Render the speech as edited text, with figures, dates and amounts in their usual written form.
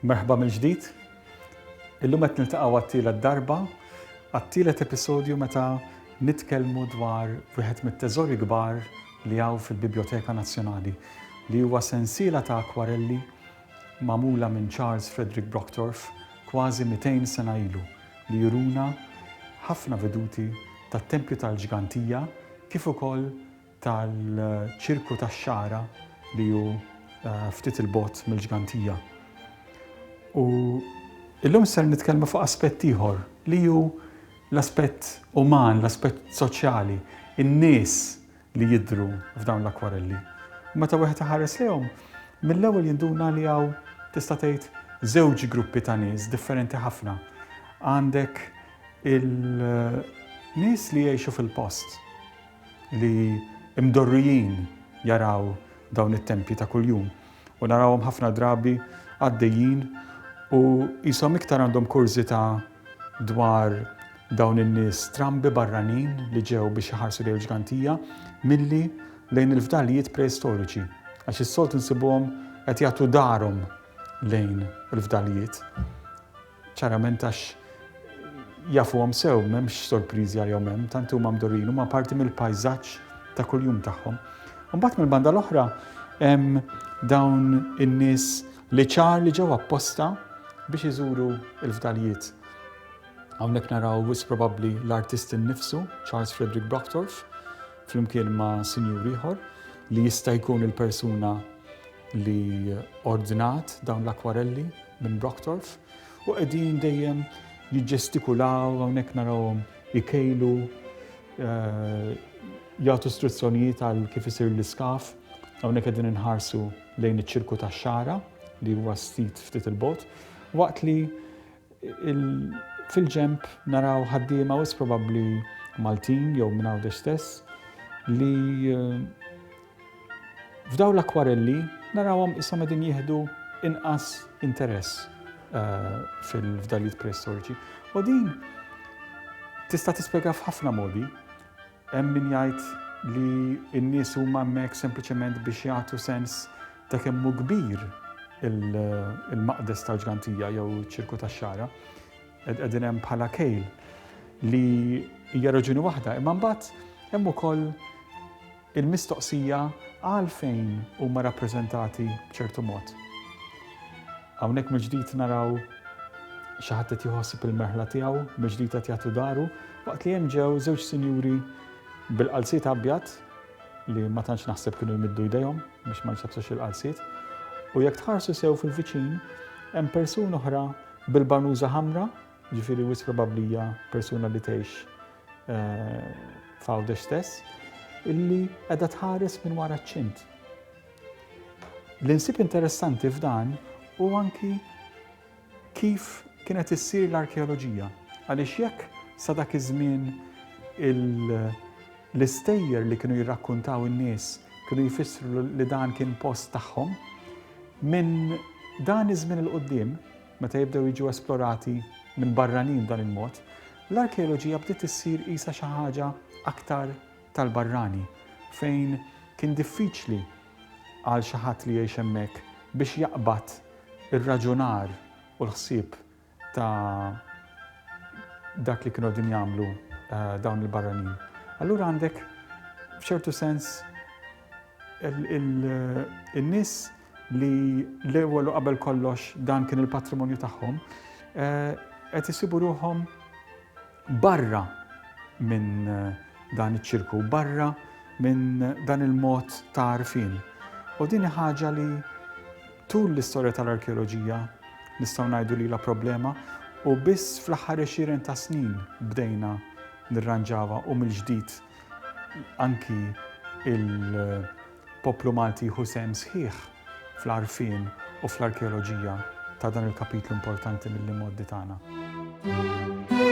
Merħba mill-ġdid. Illum qed niltaqgħu għat-tielet darba, għat-tielet episodju meta nitkellmu dwar wieħed mit-teżori kbar li hawn fil-Biblioteka Nazzjonali li huwa sensiela ta' akwarelli magħmula minn Charles Frederick Brocktorff kważi 200 sena ilu li juruna ħafna veduti tat-Tempju tal-Ġgantija kif ukoll tal-ċirku tax-Xara li hu ftit il-bogħod mill-Ġgantija. U illum ser nitkellmu fuq aspett ieħor li hu l-aspett uman, l-aspett soċjali, in-nies li jidhru f'dawn l-akwarelli. U meta wieħed iħares lehom, mill-ewwel jinduna li hawn tista' tgħid żewġ gruppi ta' nies differenti ħafna. Għandek il-nies li jgħixu fil-post li imdorrijin jaraw dawn it-tempji ta' kuljum u narawhom ħafna drabi għaddejjin u jisom iktar għandhom kurżità dwar dawn in-nies strambi barranin li ġew biex iħarsu lejn il-Ġgantija milli lejn il-fdalijiet preistoriċi għax is-solt insibuhom qed jagħtu darhom lejn il-fdalijiet. Ċarament għax jafuhom sew m'hemmx sorpriżi għalihom hemm, tant huma mdorrijin huma parti mill-pajżaġġ ta' kuljum tagħhom. U mbagħad mill-banda l-oħra hemm dawn in-nies li ċar li ġew apposta biex iżuru l-fdalijiet. Hawnhekk naraw wis probabbli l-artist innifsu, Charles Frederick Brocktorff, flimkien ma' sinjur ieħor li jista' jkun il-persuna li ordinat dawn l-akwarelli minn Brocktorff u qegħdin dejjem jiġġestikulaw hawnhekk narawhom ikejlu jagħtu istruzzjonijiet għal kif isir l-iskaf. Hawnhekk qegħdin inħarsu lejn iċ-ċirku tax-Xara li huwa stit ftit il-bogħod, waqt li fil-ġenb naraw ħaddiema wis probabbli Maltin jew minn hawn stess li f'dawn l-akwarelli narawhom issa qegħdin jieħdu inqas interess fil-fdalijiet preistoriċi. U din tista' tispjega f'ħafna modi. Hemm min jgħid li n-nies huma hemmhekk sempliċement biex jagħtu sens ta' kemm hu kbir il-maqdes tal-Ġgantija jew ċirku tax-Xara qegħdin hemm bħala kejl li hija raġuni waħda, imma mbagħad hemm ukoll il-mistoqsija għalfejn huma rappreżentati b'ċertu mod. Hawnhekk mill-ġdid naraw xi ħadd qed jħossib il-merħla tiegħu, mill-ġdid qed jagħtu daru, waqt li hemm ġew żewġ sinjuri bil-qalsiet abjad li ma tantx naħseb kienu jmiddu jdejhom biex ma jċabsux il-qalsiet. U jekk tħarsu sew fil-viċin, hemm persuna oħra bil-barnuża ħamra, ġifieri wis probabbli hija persuna li tgħix f'Għawdex stess, illi qiegħda tħares minn wara ċ-ċint. L-insib interessanti f'dan u anki kif kienet issir l-arkeoloġija. Għaliex jekk sa dak iż-żmien l-istejjer li kienu jirrakkuntaw in-nies kienu jfissru li dan kien post tagħhom, minn dan iż-żmien il-qudiem meta jibdew jiġu esplorati minn barranin dan il-mod, l-arkeoloġija bdiet issir qisha xi ħaġa aktar tal-barrani fejn kien diffiċli għal xi ħadd li jgħix hemmhekk biex jaqbad ir-raġunar u l-ħsieb ta' dak li kienu din jagħmlu dawn il-barranin. Allura għandek f'ċertu sens in-nies li l-ewwel u qabel kollox dan kien il-patrimonju tagħhom qed isibu ruhom barra minn dan iċ-ċirku, barra minn dan il-mod ta' għarfien. U din ħaġa li tul l-istorja tal-arkeoloġija nistgħu ngħidu li la problema u biss fl-aħħar 20 ta' snin bdejna nirranġawha u mill-ġdid anki il-poplu Malti jieħu sehem sħiħ fl-għarfien u fl-arkeoloġija ta' dan il-kapitlu importanti mill-modi tagħna.